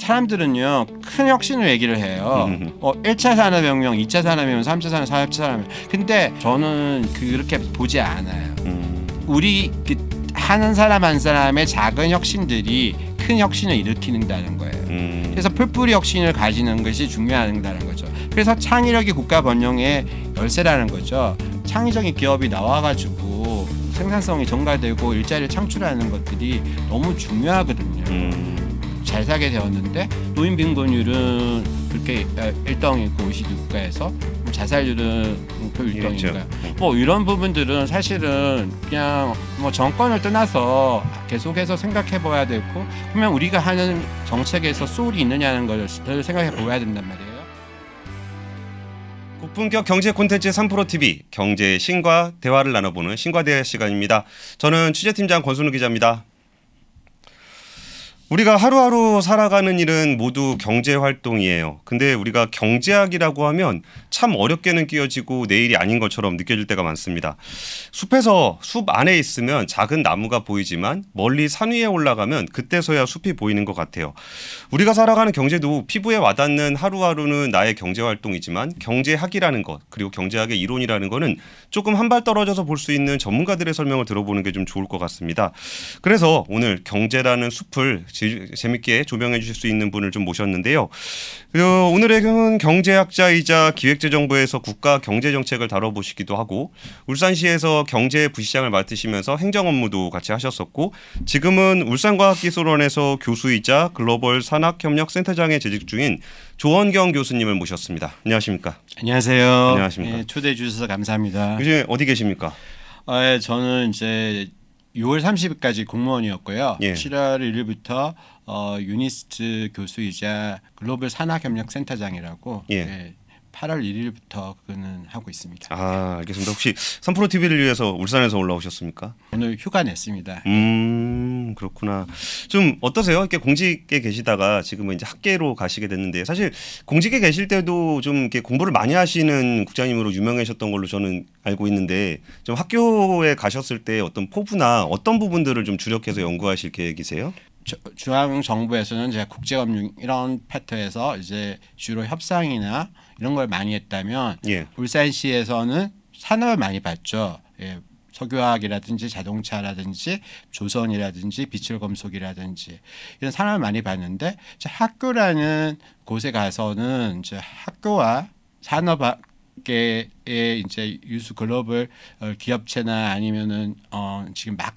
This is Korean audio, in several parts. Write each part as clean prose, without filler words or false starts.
사람들은요 큰 혁신을 얘기를 해요. 1차 산업혁명, 2차 산업혁명, 3차 산업, 4차 산업혁명. 근데 저는 그렇게 보지 않아요. 우리 하는 사람 한 사람의 작은 혁신들이 큰 혁신을 일으키는다는 거예요. 그래서 풀뿌리 혁신을 가지는 것이 중요하다는 거죠. 그래서 창의력이 국가 번영의 열쇠라는 거죠. 창의적인 기업이 나와가지고 생산성이 증가되고 일자리를 창출하는 것들이 너무 중요하거든요. 잘 살게 되었는데 노인 빈곤율은 그렇게 1등이고 OECD 국가에서 자살률은 또 1등인가. 뭐 이런 부분들은 사실은 그냥 뭐 정권을 떠나서 계속해서 생각해봐야 되고 그러면 우리가 하는 정책에서 소울이 있느냐는 걸 생각해봐야 된단 말이에요. 고품격 경제 콘텐츠 3프로TV 경제의 신과 대화를 나눠보는 신과대화 시간입니다. 저는 취재팀장 권순우 기자입니다. 우리가 하루하루 살아가는 일은 모두 경제활동이에요. 근데 우리가 경제학이라고 하면 참 어렵게는 끼어지고 내 일이 아닌 것처럼 느껴질 때가 많습니다. 숲에서 숲 안에 있으면 작은 나무가 보이지만 멀리 산 위에 올라가면 그때서야 숲이 보이는 것 같아요. 우리가 살아가는 경제도 피부에 와닿는 하루하루는 나의 경제활동이지만 경제학이라는 것 그리고 경제학의 이론이라는 거는 조금 한 발 떨어져서 볼 수 있는 전문가들의 설명을 들어보는 게 좀 좋을 것 같습니다. 그래서 오늘 경제라는 숲을 재밌게 조명해 주실 수 있는 분을 좀 모셨는데요. 오늘의 경제학자이자 기획재정부에서 국가 경제정책을 다뤄보시기도 하고 울산시에서 경제부시장을 맡으시면서 행정 업무도 같이 하셨었고 지금은 울산과학기술원에서 교수이자 글로벌 산학협력센터장에 재직 중인 조원경 교수님을 모셨습니다. 안녕하십니까? 안녕하세요. 안녕하십니까? 네, 초대해 주셔서 감사합니다. 요즘 어디 계십니까? 저는 이제 6월 30일까지 공무원이었고요. 예. 7월 1일부터 유니스트 교수이자 글로벌 산학협력센터장이라고 예. 8월 1일부터 그거는 하고 있습니다. 아, 알겠습니다. 혹시 3프로TV를 위해서 울산에서 올라오셨습니까? 오늘 휴가 냈습니다. 그렇구나. 좀 어떠세요? 이렇게 공직에 계시다가 지금은 이제 학계로 가시게 됐는데 사실 공직에 계실 때도 좀 이렇게 공부를 많이 하시는 국장님으로 유명하셨던 걸로 저는 알고 있는데 좀 학교에 가셨을 때 어떤 포부나 어떤 부분들을 좀 주력해서 연구하실 계획이세요? 중앙 정부에서는 제가 국제금융 이런 파트에서 이제 주로 협상이나 이런 걸 많이 했다면 예. 울산시에서는 산업을 많이 봤죠. 예. 석유화학이라든지 자동차라든지 조선이라든지 비철금속이라든지 이런 산업을 많이 봤는데 학교라는 곳에 가서는 이제 학교와 산업계의 이제 유수 글로벌 기업체나 아니면은 지금 막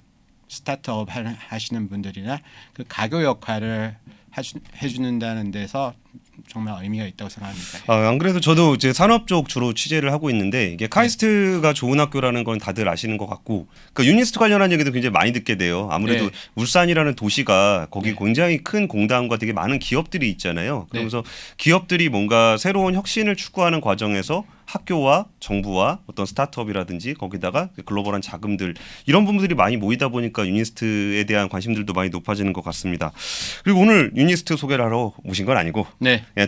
스타트업 하시는 분들이나 그 가교 역할을 해주는다는 데서 정말 의미가 있다고 생각합니다. 안 그래도 저도 이제 산업 쪽 주로 취재를 하고 있는데 이게 카이스트가 좋은 학교라는 건 다들 아시는 것 같고 그 유니스트 관련한 얘기도 굉장히 많이 듣게 돼요. 아무래도 울산이라는 도시가 거기 굉장히 큰 공단과 되게 많은 기업들이 있잖아요. 그러면서 기업들이 뭔가 새로운 혁신을 추구하는 과정에서 학교와 정부와 어떤 스타트업이라든지 거기다가 글로벌한 자금들 이런 부분들이 많이 모이다 보니까 유니스트에 대한 관심들도 많이 높아지는 것 같습니다. 그리고 오늘 유니스트 소개를 하러 오신 건 아니고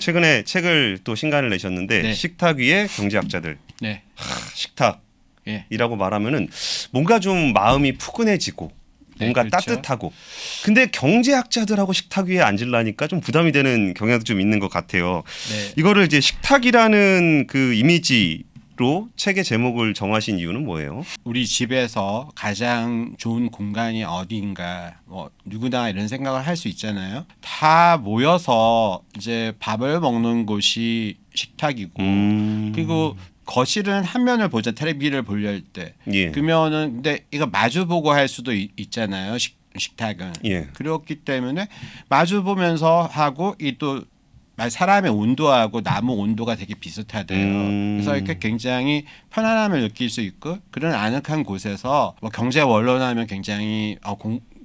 최근에 책을 또 신간을 내셨는데 식탁 위의 경제학자들. 식탁이라고 말하면은 뭔가 좀 마음이 푸근해지고 뭔가 그렇죠. 따뜻하고 근데 경제학자들하고 식탁 위에 앉으려니까 좀 부담이 되는 경향도 좀 있는 것 같아요. 이거를 이제 식탁이라는 그 이미지로 책의 제목을 정하신 이유는 뭐예요? 우리 집에서 가장 좋은 공간이 어디인가 뭐 누구나 이런 생각을 할 수 있잖아요. 다 모여서 이제 밥을 먹는 곳이 식탁이고 그리고 거실은 한 면을 보자 텔레비를 보려 때 그러면은 근데 이거 마주 보고 할 수도 있잖아요. 식탁은 그렇기 때문에 마주 보면서 하고 이 또 사람의 온도하고 나무 온도가 되게 비슷하대요. 그래서 이렇게 굉장히 편안함을 느낄 수 있고 그런 아늑한 곳에서 뭐 경제 원론하면 굉장히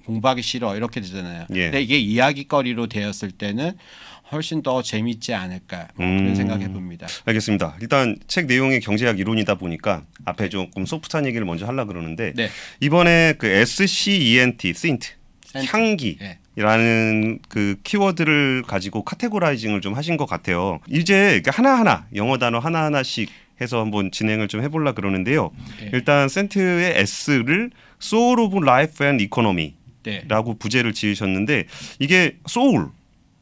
공부하기 싫어 이렇게 되잖아요. 근데 이게 이야기거리로 되었을 때는 훨씬 더 재밌지 않을까 그런 생각해 봅니다. 알겠습니다. 일단 책 내용이 경제학 이론이다 보니까 앞에 조금 소프트한 얘기를 먼저 하려고 그러는데 이번에 그 SCENT, 향기라는 그 키워드를 가지고 카테고라이징을 좀 하신 것 같아요. 이제 하나하나 영어 단어 하나하나씩 해서 한번 진행을 좀 해보려고 그러는데요. 일단 센트의 S를 Soul of Life and Economy 라고 부제를 지으셨는데 이게 소울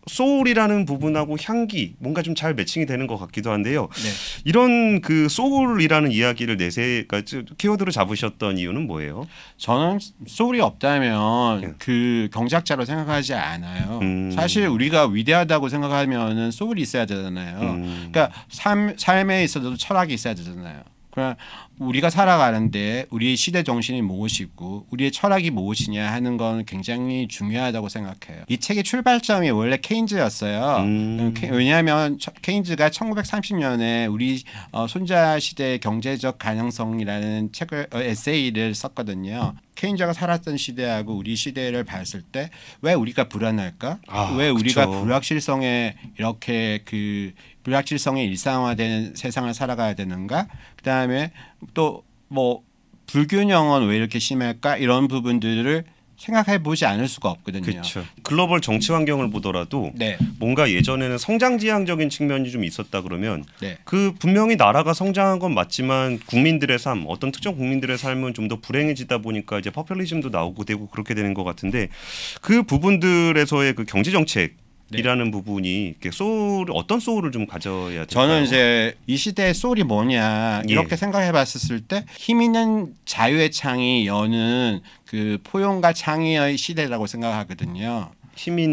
소울이라는 부분하고 향기 뭔가 좀 잘 매칭이 되는 것 같기도 한데요. 네. 이런 그 소울이라는 이야기를 내세까지 키워드로 잡으셨던 이유는 뭐예요? 저는 소울이 없다면 예. 그 경제학자로 생각하지 않아요. 사실 우리가 위대하다고 생각하면은 소울이 있어야 되잖아요. 그러니까 삶에 있어도 철학이 있어야 되잖아요. 그러니까 우리가 살아가는데 우리의 시대 정신이 무엇이고 우리의 철학이 무엇이냐 하는 건 굉장히 중요하다고 생각해요. 이 책의 출발점이 원래 케인즈였어요. 왜냐하면 케인즈가 1930년에 우리 손자 시대의 경제적 가능성이라는 책을 에세이를 썼거든요. 케인즈가 살았던 시대하고 우리 시대를 봤을 때 왜 우리가 불안할까? 왜 우리가 그쵸. 불확실성에 이렇게 그 불확실성이 일상화되는 세상을 살아가야 되는가? 그다음에 또 뭐 불균형은 왜 이렇게 심할까? 이런 부분들을 생각해 보지 않을 수가 없거든요. 그렇죠. 글로벌 정치 환경을 보더라도 네. 뭔가 예전에는 성장지향적인 측면이 좀 있었다 그러면 네. 그 분명히 나라가 성장한 건 맞지만 국민들의 삶, 어떤 특정 국민들의 삶은 좀 더 불행해지다 보니까 이제 퍼퓰리즘도 나오고 되고 그렇게 되는 것 같은데 그 부분들에서의 그 경제 정책 이라는 부분이 이렇게 어떤 소울을 좀 가져야 될까요? 저는 이제 이 시대의 소울이 뭐냐 이렇게 생각해봤을 때 힘 있는 자유의 창이 여는 그 포용과 창의의 시대라고 생각하거든요. 힘이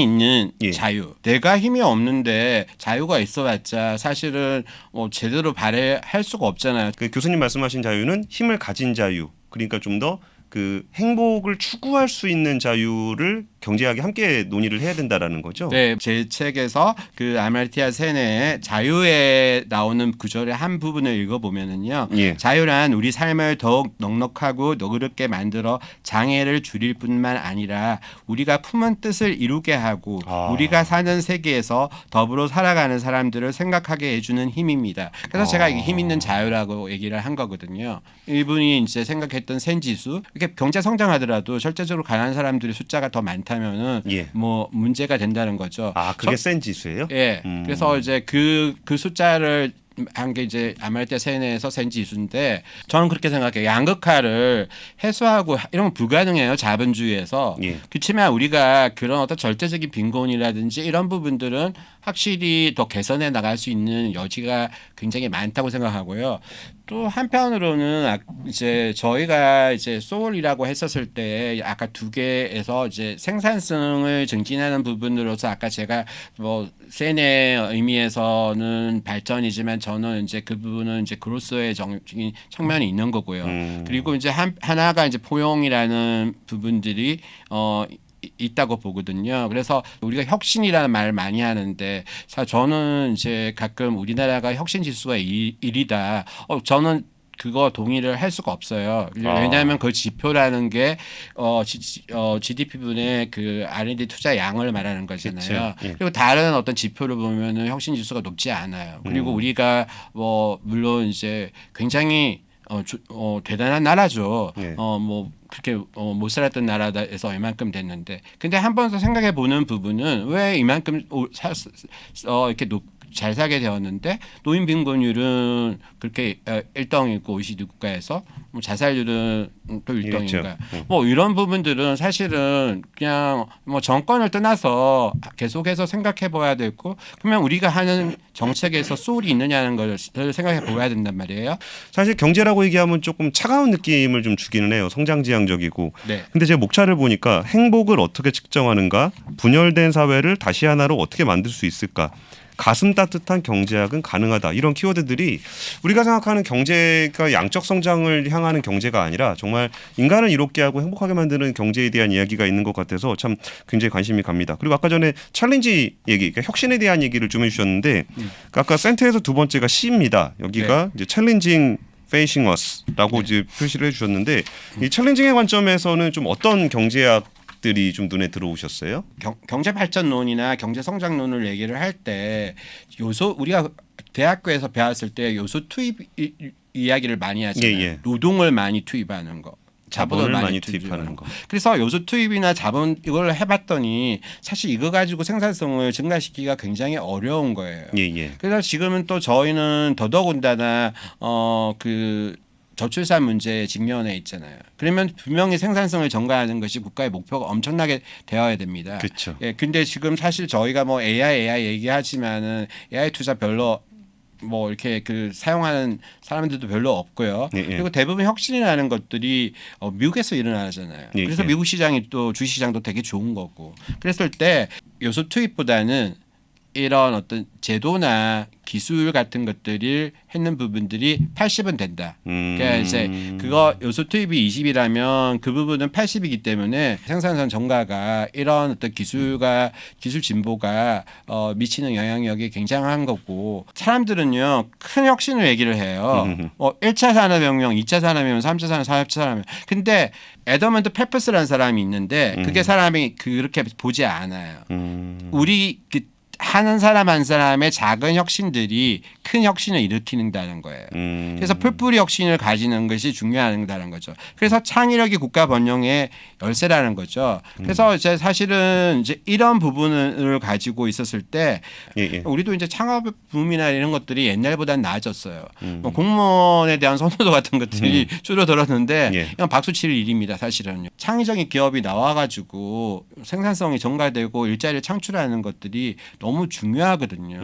있는 예. 자유. 내가 힘이 없는데 자유가 있어봤자 사실은 제대로 발휘할 수가 없잖아요. 그 교수님 말씀하신 자유는 힘을 가진 자유. 그러니까 좀 더 그 행복을 추구할 수 있는 자유를 경제학이 함께 논의를 해야 된다라는 거죠. 네, 제 책에서 그 아말티아 세네의 자유에 나오는 구절의 한 부분을 읽어보면은요. 예. 자유란 우리 삶을 더욱 넉넉하고 너그럽게 만들어 장애를 줄일 뿐만 아니라 우리가 품은 뜻을 이루게 하고 우리가 사는 세계에서 더불어 살아가는 사람들을 생각하게 해주는 힘입니다. 그래서 제가 이게 힘 있는 자유라고 얘기를 한 거거든요. 이분이 이제 생각했던 센지수, 이렇게 경제 성장하더라도 절대적으로 가난한 사람들의 숫자가 더 많다면은 예. 뭐 문제가 된다는 거죠. 그게 센 지수예요? 예. 그래서 이제 그 숫자를 한 게 이제 아말티아 세네에서 센 지수인데 저는 그렇게 생각해요. 양극화를 해소하고 이런 건 불가능해요. 자본주의에서. 예. 그렇지만 우리가 그런 어떤 절대적인 빈곤이라든지 이런 부분들은 확실히 더 개선해 나갈 수 있는 여지가 굉장히 많다고 생각하고요. 또 한편으로는 이제 저희가 이제 소울이라고 했었을 때 아까 두 개에서 이제 생산성을 증진하는 부분으로서 아까 제가 뭐 세네 의미에서는 발전이지만 저는 이제 그 부분은 이제 그로서의 정적인 측면이 있는 거고요. 그리고 이제 하나가 이제 포용이라는 부분들이 있다고 보거든요. 그래서 우리가 혁신이라는 말을 많이 하는데 저는 이제 가끔 우리나라가 혁신 지수가 1이다. 저는 그거 동의를 할 수가 없어요. 왜냐하면 그 지표라는 게 GDP 분의 그 R&D 투자 양을 말하는 거잖아요. 예. 그리고 다른 어떤 지표를 보면은 혁신 지수가 높지 않아요. 그리고 우리가 뭐 물론 이제 굉장히 대단한 나라죠. 예. 뭐 그렇게 못 살았던 나라에서 이만큼 됐는데, 근데 한 번 더 생각해 보는 부분은 왜 이만큼 이렇게 잘 살게 되었는데 노인 빈곤율은 그렇게 1등이고 OECD 국가에서 뭐 자살률은 또 1등인가. 뭐 이런 부분들은 사실은 그냥 뭐 정권을 떠나서 계속해서 생각해 봐야 되고, 그러면 우리가 하는 정책에서 소울이 있느냐는 걸 생각해 봐야 된단 말이에요. 사실 경제라고 얘기하면 조금 차가운 느낌을 좀 주기는 해요. 성장지향적이고. 네. 근데 제 목차를 보니까 행복을 어떻게 측정하는가, 분열된 사회를 다시 하나로 어떻게 만들 수 있을까, 가슴 따뜻한 경제학은 가능하다, 이런 키워드들이 우리가 생각하는 경제가 양적 성장을 향하는 경제가 아니라 정말 인간을 이롭게 하고 행복하게 만드는 경제에 대한 이야기가 있는 것 같아서 참 굉장히 관심이 갑니다. 그리고 아까 전에 챌린지 얘기, 그러니까 혁신에 대한 얘기를 좀 해주셨는데 아까 센터에서 두 번째가 C입니다. 여기가 이제 챌린징 facing us라고 이제 표시를 해주셨는데 이 챌린징의 관점에서는 좀 어떤 경제학들이 좀 눈에 들어오셨어요? 경제 발전론이나 경제 성장론을 얘기를 할 때 요소, 우리가 대학교에서 배웠을 때 요소 투입 이야기를 많이 하잖아요. 예. 노동을 많이 투입하는 거. 자본을 많이 투입하는 거. 그래서 요소 투입이나 자본 이걸 해봤더니 사실 이거 가지고 생산성을 증가시키기가 굉장히 어려운 거예요. 예. 그래서 지금은 또 저희는 더더군다나 저출산 문제에 직면해 있잖아요. 그러면 분명히 생산성을 증가하는 것이 국가의 목표가 엄청나게 되어야 됩니다. 그렇죠. 예, 근데 지금 사실 저희가 뭐 AI 얘기하지만은 AI 투자 별로 뭐 이렇게 그 사용하는 사람들도 별로 없고요. 예. 그리고 대부분 혁신이라는 것들이 미국에서 일어나잖아요. 예. 그래서 미국 시장이 또 주식 시장도 되게 좋은 거고. 그랬을 때 요소 투입보다는 이런 어떤 제도나 기술 같은 것들을 했는 부분들이 80은 된다. 그러니까 이제 그거 요소 투입이 20이라면 그 부분은 80이기 때문에 생산성 증가가 이런 어떤 기술 진보가 미치는 영향력이 굉장한 거고 사람들은요 큰 혁신을 얘기를 해요. 1차 산업혁명, 2차 산업혁명, 3차 산업, 4차 산업혁명. 근데 에더먼트 페퍼스라는 사람이 있는데 그게 사람이 그렇게 보지 않아요. 우리 하는 사람 한 사람의 작은 혁신들이 큰 혁신을 일으키는다는 거예요. 그래서 풀뿌리 혁신을 가지는 것이 중요하다는 거죠. 그래서 창의력이 국가 번영의 열쇠라는 거죠. 그래서 이제 사실은 이제 이런 부분을 가지고 있었을 때 우리도 이제 창업 붐이나 이런 것들이 옛날보다는 나아졌어요. 뭐 공무원에 대한 선호도 같은 것들이 줄어들었는데 이건 박수 칠 일입니다. 사실은요. 창의적인 기업이 나와가지고 생산성이 증가되고 일자리를 창출하는 것들이 너무 중요하거든요.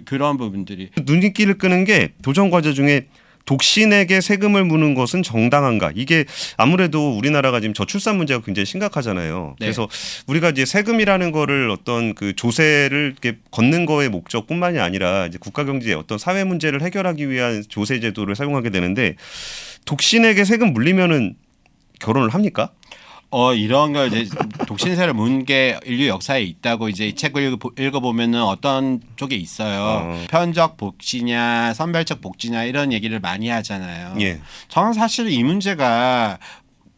그런 부분들이 눈길을 끄는 게 도전 과제 중에 독신에게 세금을 무는 것은 정당한가? 이게 아무래도 우리나라가 지금 저출산 문제가 굉장히 심각하잖아요. 네. 그래서 우리가 이제 세금이라는 거를 어떤 그 조세를 이렇게 걷는 거의 목적뿐만이 아니라 이제 국가 경제의 어떤 사회 문제를 해결하기 위한 조세 제도를 사용하게 되는데 독신에게 세금 물리면은 결혼을 합니까? 이런 걸 이제 독신세를 문 게 인류 역사에 있다고 이제 이 책을 읽어보면은 어떤 쪽에 있어요. 편적 복지냐, 선별적 복지냐 이런 얘기를 많이 하잖아요. 예. 저는 사실 이 문제가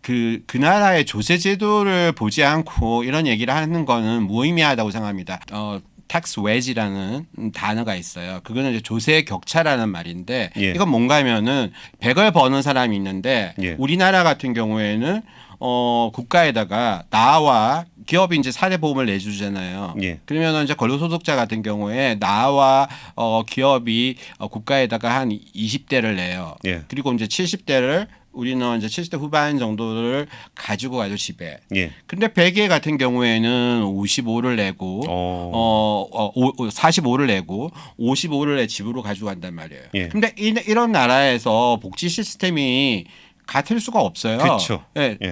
그 나라의 조세 제도를 보지 않고 이런 얘기를 하는 거는 무의미하다고 생각합니다. 텍스 웨지라는 단어가 있어요. 그거는 이제 조세 격차라는 말인데 이건 뭔가 하면은 100을 버는 사람이 있는데 우리나라 같은 경우에는 국가에다가 나와 기업이 이제 사례보험을 내주잖아요. 그러면 이제 근로소득자 같은 경우에 나와 기업이 국가에다가 한 20대를 내요. 그리고 이제 70대를 우리는 이제 70대 후반 정도를 가지고 가죠 집에. 근데 100개 같은 경우에는 55를 내고 45를 내고 55를 내 집으로 가지고 간단 말이에요. 근데 이런 나라에서 복지 시스템이 같을 수가 없어요. 그렇죠.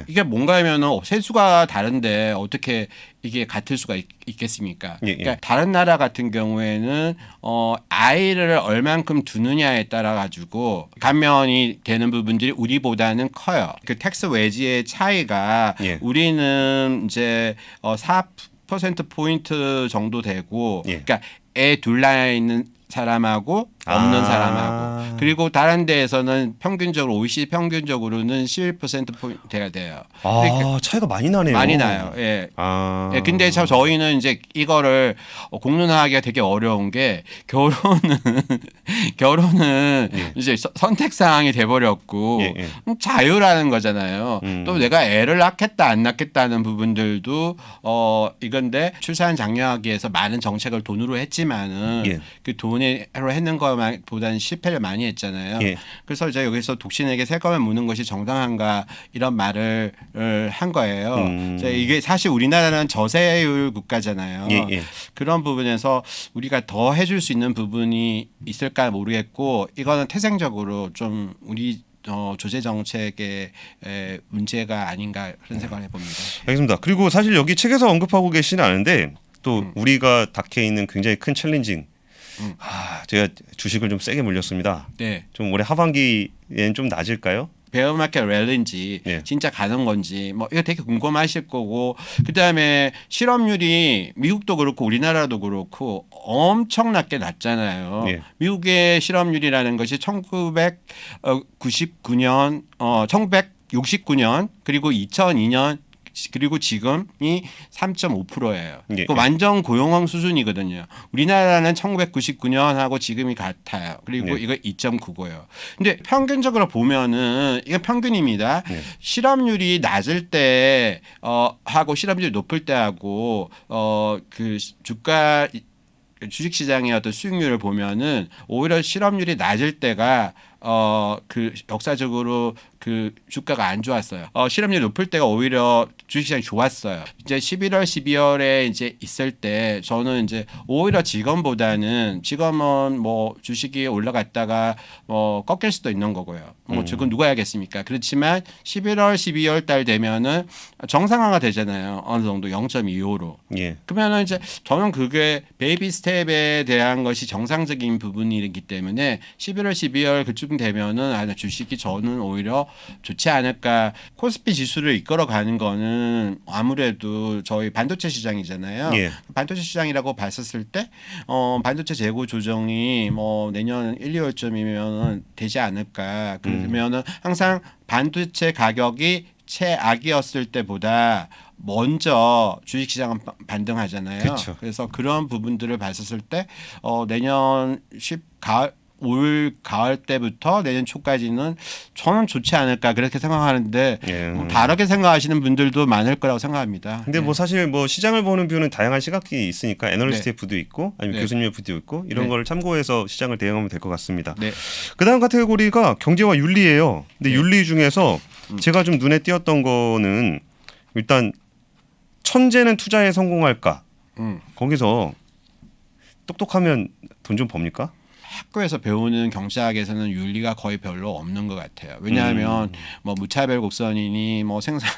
이게 뭔가 하면은 세수가 다른데 어떻게 이게 같을 수가 있겠습니까? 그러니까 다른 나라 같은 경우에는 아이를 얼만큼 두느냐에 따라 가지고 감면이 되는 부분들이 우리보다는 커요. 그 텍스 웨지의 차이가 우리는 이제 4% 포인트 정도 되고, 그러니까 애 둘 낳아 있는 사람하고 없는 사람하고 그리고 다른 데에서는 평균적으로 OECD 평균적으로는 11%포인트가 돼요. 그러니까 차이가 많이 나네요. 많이 나요. 근데 저희는 이제 이거를 공론화하기가 되게 어려운 게 결혼은 이제 선택 사항이 돼버렸고 자유라는 거잖아요. 또 내가 애를 낳겠다 안 낳겠다는 부분들도 이건데 출산 장려하기 위해서 많은 정책을 돈으로 했지만은 그 돈으로 했는 것보다는 실패를 많이 했잖아요. 그래서 이제 여기서 독신에게 세금을 무는 것이 정당한가 이런 말을 한 거예요. 이게 사실 우리나라는 저세율 국가잖아요. 그런 부분에서 우리가 더 해줄 수 있는 부분이 있을까 모르겠고 이거는 태생적으로 좀 우리 조세 정책의 문제가 아닌가 그런 생각을 해봅니다. 알겠습니다. 그리고 사실 여기 책에서 언급하고 계시는 않은데 또 우리가 닥해 있는 굉장히 큰 챌린징. 제가 주식을 좀 세게 물렸습니다. 좀 올해 하반기엔 좀 낮을까요? 베어마켓 랠리인지 진짜 가는 건지 뭐 이거 되게 궁금하실 거고 그다음에 실업률이 미국도 그렇고 우리나라도 그렇고 엄청나게 낮잖아요. 미국의 실업률이라는 것이 1999년 1969년 그리고 2002년 그리고 지금이 3.5%예요. 그 완전 고용황 수준이거든요. 우리나라는 1999년하고 지금이 같아요. 그리고 이거 2.99예요. 근데 평균적으로 보면은 이건 평균입니다. 실업률이 낮을 때 하고 실업률이 높을 때 하고 그 주식시장의 어떤 수익률을 보면은 오히려 실업률이 낮을 때가 그 역사적으로 그 주가가 안 좋았어요. 실업률 높을 때가 오히려 주식시장이 좋았어요. 이제 11월, 12월에 이제 있을 때 저는 이제 오히려 지금은 뭐 주식이 올라갔다가 꺾일 수도 있는 거고요. 뭐 지금 누가 알겠습니까? 그렇지만 11월, 12월 달 되면은 정상화가 되잖아요. 어느 정도 0.25로. 예. 그러면은 이제 저는 그게 베이비 스텝에 대한 것이 정상적인 부분이기 때문에 11월, 12월 그쯤 되면은 주식이 저는 오히려 좋지 않을까. 코스피 지수를 이끌어가는 거는 아무래도 저희 반도체 시장이잖아요. 예. 반도체 시장이라고 봤었을 때 반도체 재고 조정이 뭐 내년 1, 2월쯤이면 되지 않을까. 그러면은 항상 반도체 가격이 최악이었을 때보다 먼저 주식시장은 반등하잖아요. 그쵸. 그래서 그런 부분들을 봤었을 때 내년 올 가을 때부터 내년 초까지는 저는 좋지 않을까 그렇게 생각하는데 예. 다르게 생각하시는 분들도 많을 거라고 생각합니다. 근데 뭐 사실 뭐 시장을 보는 뷰는 다양한 시각이 있으니까 애널리스트의 네. 뷰도 있고 아니면 네. 교수님의 뷰도 있고 이런 네. 걸 참고해서 시장을 대응하면 될 것 같습니다. 네. 그다음 카테고리가 경제와 윤리예요. 근데 네. 윤리 중에서 제가 좀 눈에 띄었던 거는 일단 천재는 투자에 성공할까? 거기서 똑똑하면 돈 좀 법니까? 학교에서 배우는 경제학에서는 윤리가 거의 별로 없는 것 같아요. 왜냐하면 뭐 무차별 곡선이니 뭐 생산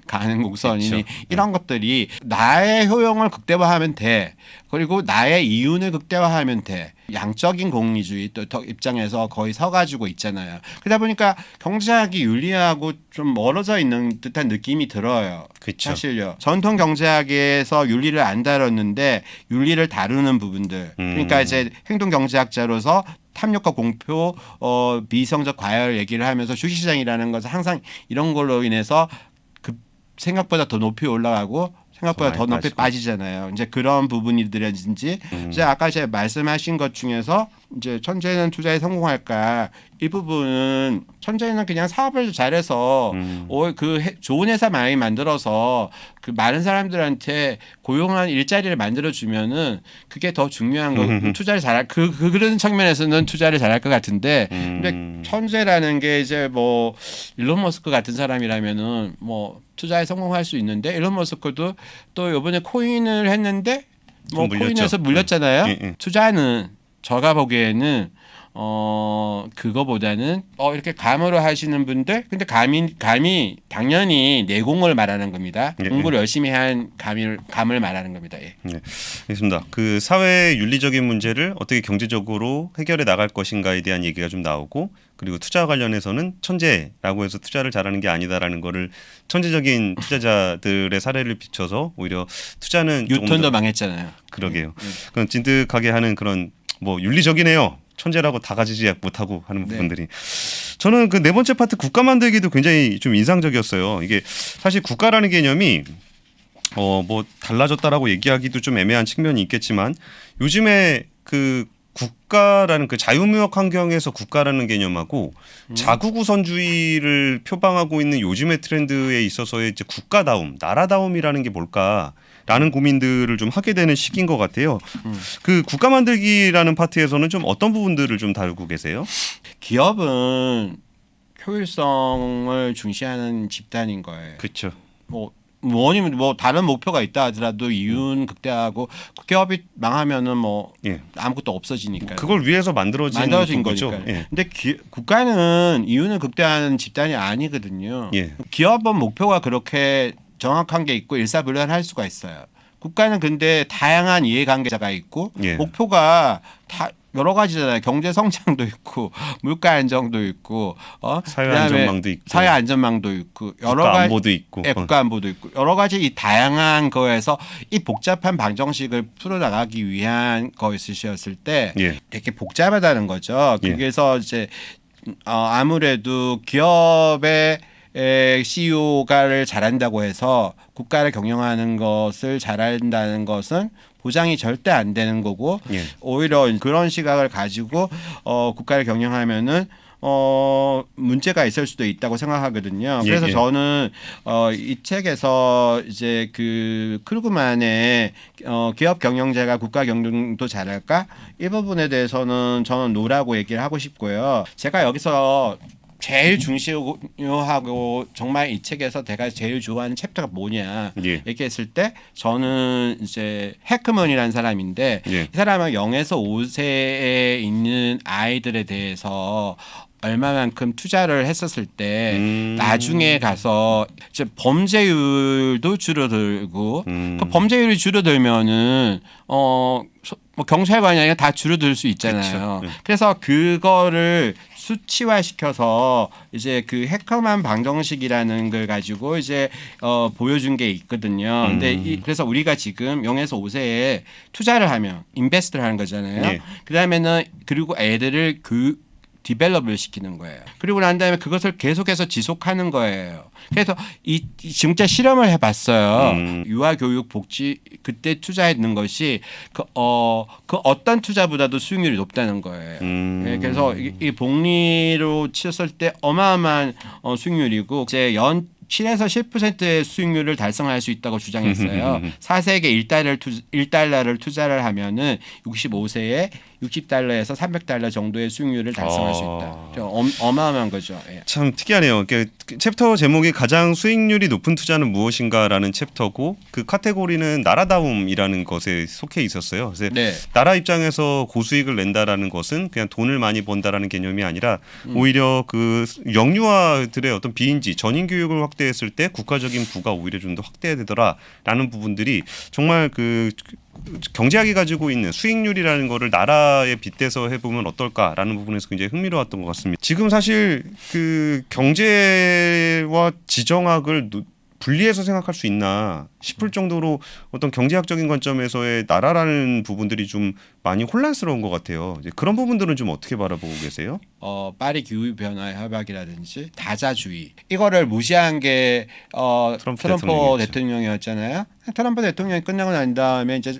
가능 곡선이니 그렇죠. 이런 것들이 나의 효용을 극대화하면 돼. 그리고 나의 이윤을 극대화하면 돼. 양적인 공리주의 또 입장에서 거의 서가지고 있잖아요. 그러다 보니까 경제학이 윤리하고 좀 멀어져 있는 듯한 느낌이 들어요. 그쵸. 사실요. 전통 경제학에서 윤리를 안 다뤘는데 윤리를 다루는 부분들. 그러니까 이제 행동 경제학자로서 탐욕과 공표, 미성적 과열 얘기를 하면서 주식시장이라는 것은 항상 이런 걸로 인해서 생각보다 더 높이 올라가고 생각보다 더 높이 빠지잖아요. 이제 그런 부분이든지 이제 아까 제가 말씀하신 것 중에서 이제 천재는 투자에 성공할까 이 부분은 천재는 그냥 사업을 잘해서 좋은 회사 많이 만들어서 그 많은 사람들한테 고용한 일자리를 만들어 주면은 그게 더 중요한 거. 투자를 잘할 그런 측면에서는 투자를 잘할 것 같은데 근데 천재라는 게 이제 뭐 일론 머스크 같은 사람이라면은 뭐 투자에 성공할 수 있는데 일론 머스크도 또 이번에 코인을 했는데 뭐 코인에서 물렸잖아요. 투자는 제가 보기에는 그거보다는 이렇게 감으로 하시는 분들 근데 감이 당연히 내공을 말하는 겁니다. 공부를 열심히 한 감을 말하는 겁니다. 예. 네, 알겠습니다. 그 사회 윤리적인 문제를 어떻게 경제적으로 해결해 나갈 것인가에 대한 얘기가 좀 나오고 그리고 투자와 관련해서는 천재라고 해서 투자를 잘하는 게 아니다라는 거를 천재적인 투자자들의 사례를 비춰서 오히려 투자는 뉴턴도 망했잖아요. 그러게요. 그건 진득하게 하는 그런 뭐 윤리적이네요. 천재라고 다 가지지 못하고 하는 부분들이. 저는 그 네 번째 파트 국가 만들기도 굉장히 좀 인상적이었어요. 이게 사실 국가라는 개념이 뭐 달라졌다라고 얘기하기도 좀 애매한 측면이 있겠지만 요즘에 그 국가라는 그 자유무역 환경에서 국가라는 개념하고 자국 우선주의를 표방하고 있는 요즘의 트렌드에 있어서의 이제 국가다움, 나라다움이라는 게 뭘까라는 고민들을 좀 하게 되는 시기인 것 같아요. 그 국가 만들기라는 파트에서는 좀 어떤 부분들을 좀 다루고 계세요? 기업은 효율성을 중시하는 집단인 거예요. 그렇죠. 뭐니면 뭐 다른 목표가 있다 하더라도 이윤 극대화하고 기업이 망하면은 뭐 아무것도 없어지니까 그걸 위해서 만들어진 거죠. 거니까. 예. 근데 국가는 이윤을 극대화하는 집단이 아니거든요. 예. 기업은 목표가 그렇게 정확한 게 있고 일사불란할 수가 있어요. 국가는 근데 다양한 이해관계자가 있고 목표가 다 여러 가지잖아요. 경제 성장도 있고 물가 안정도 있고 사회 안전망도 있고 사회 안전망도 있고 여러 국가 가지 안보도 있고 국가 안보도 있고 여러 가지 이 다양한 거에서 이 복잡한 방정식을 풀어나가기 위한 것이었을 때 되게 복잡하다는 거죠. 그래서 이제 아무래도 기업의 CEO가를 잘한다고 해서 국가를 경영하는 것을 잘한다는 것은 보장이 절대 안 되는 거고 오히려 그런 시각을 가지고 국가를 경영하면은 문제가 있을 수도 있다고 생각하거든요. 그래서 예. 저는 이 책에서 이제 그 크루그만의 기업 경영자가 국가 경영도 잘할까 이 부분에 대해서는 저는 노라고 얘기를 하고 싶고요. 제가 여기서 제일 중요하고 정말 이 책에서 제가 제일 좋아하는 챕터가 뭐냐 예. 얘기했을 때 저는 이제 해크먼이라는 사람인데 예. 이 사람은 0에서 5세에 있는 아이들에 대해서 얼마만큼 투자를 했었을 때 나중에 가서 이제 범죄율도 줄어들고 그 범죄율이 줄어들면은 뭐 경찰관이 다 줄어들 수 있잖아요. 그렇죠. 그래서 그거를 수치화시켜서 이제 그 해커만 방정식이라는 걸 가지고 이제 보여준 게 있거든요. 근데 그래서 우리가 지금 0에서 5세에 투자를 하면 인베스트를 하는 거잖아요. 예. 그다음에는 그리고 애들을 디벨롭을 시키는 거예요. 그리고 난 다음에 그것을 계속해서 지속하는 거예요. 그래서 이 진짜 실험을 해봤어요. 유아교육 복지 그때 투자했는 것이 그 어떤 투자보다도 수익률이 높다는 거예요. 네, 그래서 이 복리로 치었을 때 어마어마한 수익률이고 이제 7에서 10%의 수익률을 달성할 수 있다고 주장했어요. 4세에게 1달러를 투자를 하면은 65세에 60달러에서 300달러 정도의 수익률을 달성할 수 있다. 어마어마한 거죠. 예. 참 특이하네요. 챕터 제목이 가장 수익률이 높은 투자는 무엇인가라는 챕터고 그 카테고리는 나라다움이라는 것에 속해 있었어요. 그래서 네. 나라 입장에서 고수익을 낸다라는 것은 그냥 돈을 많이 번다라는 개념이 아니라 오히려 그 영유아들의 어떤 비인지 전인 교육을 확대했을 때 국가적인 부가 오히려 좀 더 확대되더라라는 부분들이 정말 그 경제학이 가지고 있는 수익률이라는 거를 나라에 빗대서 해보면 어떨까라는 부분에서 굉장히 흥미로웠던 것 같습니다. 지금 사실 그 경제와 지정학을 분리해서 생각할 수 있나 싶을 정도로 어떤 경제학적인 관점에서의 나라라는 부분들이 좀 많이 혼란스러운 것 같아요. 이제 그런 부분들은 좀 어떻게 바라보고 계세요? 파리 기후 변화의 협약이라든지 다자주의 이거를 무시한 게 트럼프 대통령이었잖아요. 트럼프 대통령이 끝나고 난 다음에 이제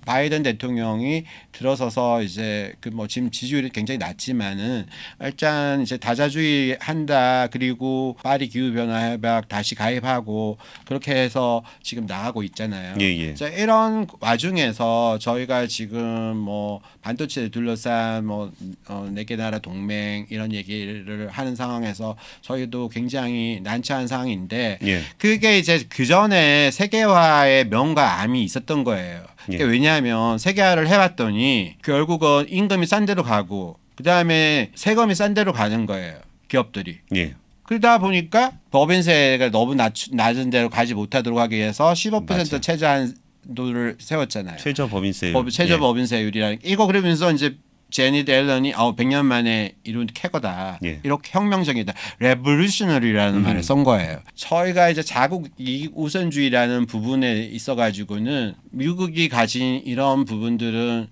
바이든 대통령이 들어서서 이제 그 뭐 지금 지지율이 굉장히 낮지만은 일단 이제 다자주의 한다 그리고 파리 기후 변화 협약 다시 가입하고 그렇게 해서 지금 나가고 있잖아요. 예. 자, 이런 와중에서 저희가 지금 뭐 반도체에 둘러싼 뭐 4개 나라 동맹 이런 얘기를 하는 상황에서 저희도 굉장히 난처한 상황인데 예. 그게 이제 그 전에 세계화의 명과 암이 있었던 거예요. 예. 왜냐하면 세계화를 해봤더니 결국은 임금이 싼 데로 가고 그 다음에 세금이 싼 데로 가는 거예요. 기업들이. 예. 그러다 보니까 법인세가 너무 낮은 데로 가지 못하도록 하기 위해서 15% 최저한도를 세웠잖아요. 최저 법인세. 최저 법인세율이라는 이거 그러면서 이제 제니드 앨런이 100년 만에 이룬 캐거다. 예. 이렇게 혁명적이다. 레볼루셔너리라는 말을 쓴 거예요. 저희가 이제 자국 이익 우선주의라는 부분에 있어 가지고는 미국이 가진 이런 부분들은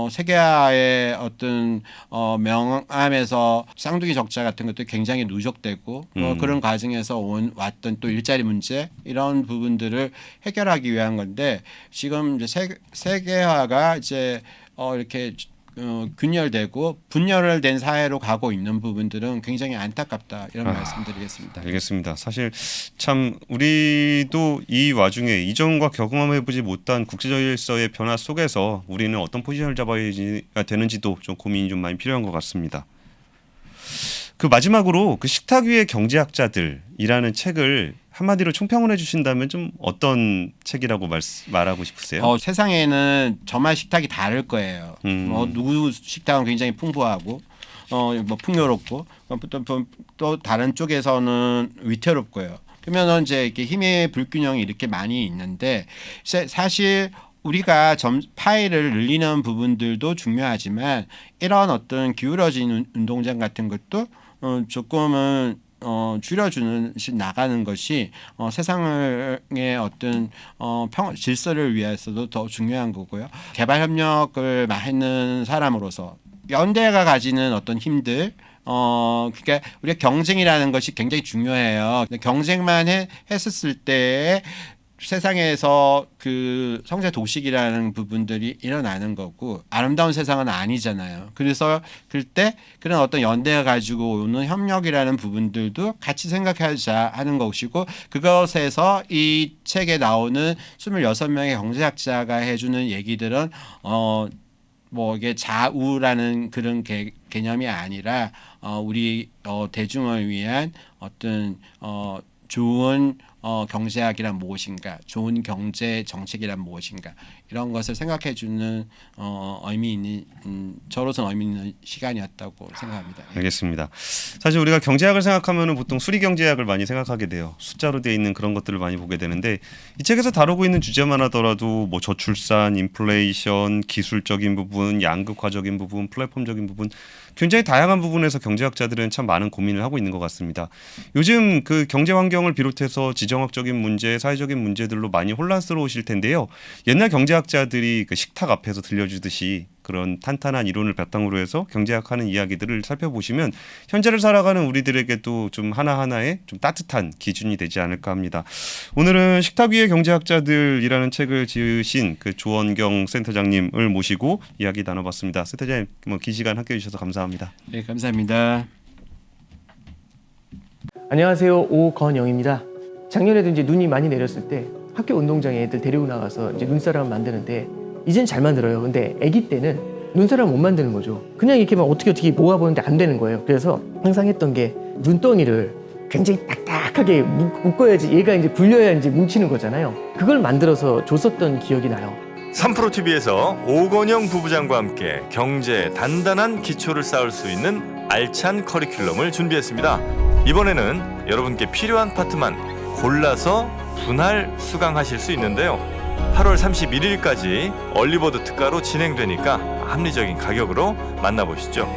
세계화의 어떤 명암에서 쌍둥이 적자 같은 것도 굉장히 누적되고 그런 과정에서 왔던 또 일자리 문제 이런 부분들을 해결하기 위한 건데 지금 이제 세계화가 이제 이렇게 균열되고 분열된 사회로 가고 있는 부분들은 굉장히 안타깝다 이런 말씀드리겠습니다. 알겠습니다. 사실 참 우리도 이 와중에 이전과 경험해보지 못한 국제적 질서의 변화 속에서 우리는 어떤 포지션을 잡아야 되는지도 좀 고민이 좀 많이 필요한 것 같습니다. 그 마지막으로 그 식탁 위의 경제학자들이라는 책을 한마디로 총평을 해주신다면 좀 어떤 책이라고 말하고 싶으세요? 세상에는 저만 식탁이 다를 거예요. 누구 식탁은 굉장히 풍부하고 뭐 풍요롭고 또 다른 쪽에서는 위태롭고요. 그러면 이제 이렇게 힘의 불균형이 이렇게 많이 있는데 사실 우리가 파일을 늘리는 부분들도 중요하지만 이런 어떤 기울어진 운동장 같은 것도 조금은 줄여주는 나가는 것이 세상의 어떤 질서를 위해서도 더 중요한 거고요. 개발 협력을 하는 사람으로서 연대가 가지는 어떤 힘들 그러니까 우리가 경쟁이라는 것이 굉장히 중요해요. 경쟁만 했었을 때 세상에서 그 성재 도식이라는 부분들이 일어나는 거고 아름다운 세상은 아니잖아요. 그래서 그때 그런 어떤 연대가 가지고 오는 협력이라는 부분들도 같이 생각하자 하는 것이고 그것에서 이 책에 나오는 26명의 경제학자가 해주는 얘기들은 뭐 이게 좌우라는 그런 개념이 아니라 우리 대중을 위한 어떤 좋은 경제학이란 무엇인가, 좋은 경제 정책이란 무엇인가 이런 것을 생각해주는 의미 있는 저로서는 의미 있는 시간이었다고 생각합니다. 알겠습니다. 사실 우리가 경제학을 생각하면 보통 수리 경제학을 많이 생각하게 돼요. 숫자로 되어 있는 그런 것들을 많이 보게 되는데 이 책에서 다루고 있는 주제만 하더라도 뭐 저출산, 인플레이션, 기술적인 부분, 양극화적인 부분, 플랫폼적인 부분 굉장히 다양한 부분에서 경제학자들은 참 많은 고민을 하고 있는 것 같습니다. 요즘 그 경제 환경을 비롯해서 지정학적인 문제, 사회적인 문제들로 많이 혼란스러우실 텐데요. 옛날 경제학자들이 그 식탁 앞에서 들려주듯이 그런 탄탄한 이론을 바탕으로 해서 경제학하는 이야기들을 살펴보시면 현재를 살아가는 우리들에게도 좀 하나하나의 좀 따뜻한 기준이 되지 않을까 합니다. 오늘은 식탁 위의 경제학자들이라는 책을 지으신 그 조원경 센터장님을 모시고 이야기 나눠봤습니다. 센터장님 긴 시간 함께해 주셔서 감사합니다. 네, 감사합니다. 안녕하세요, 오건영입니다. 작년에도 이제 눈이 많이 내렸을 때 학교 운동장에 애들 데리고 나가서 이제 눈사람 만드는데 이젠 잘 만들어요. 근데 아기 때는 눈사람 못 만드는 거죠. 그냥 이렇게 막 어떻게 모아보는데 안 되는 거예요. 그래서 항상 했던 게 눈덩이를 굉장히 딱딱하게 묶어야지 얘가 이제 불려야 이제 뭉치는 거잖아요. 그걸 만들어서 줬었던 기억이 나요. 3프로TV에서 오건영 부부장과 함께 경제에 단단한 기초를 쌓을 수 있는 알찬 커리큘럼을 준비했습니다. 이번에는 여러분께 필요한 파트만 골라서 분할 수강하실 수 있는데요. 8월 31일까지 얼리버드 특가로 진행되니까 합리적인 가격으로 만나보시죠.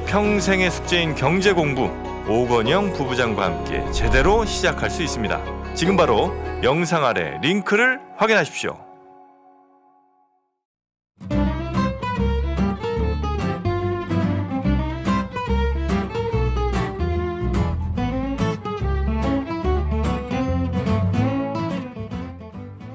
평생의 숙제인 경제 공부, 오건영 부부장과 함께 제대로 시작할 수 있습니다. 지금 바로 영상 아래 링크를 확인하십시오.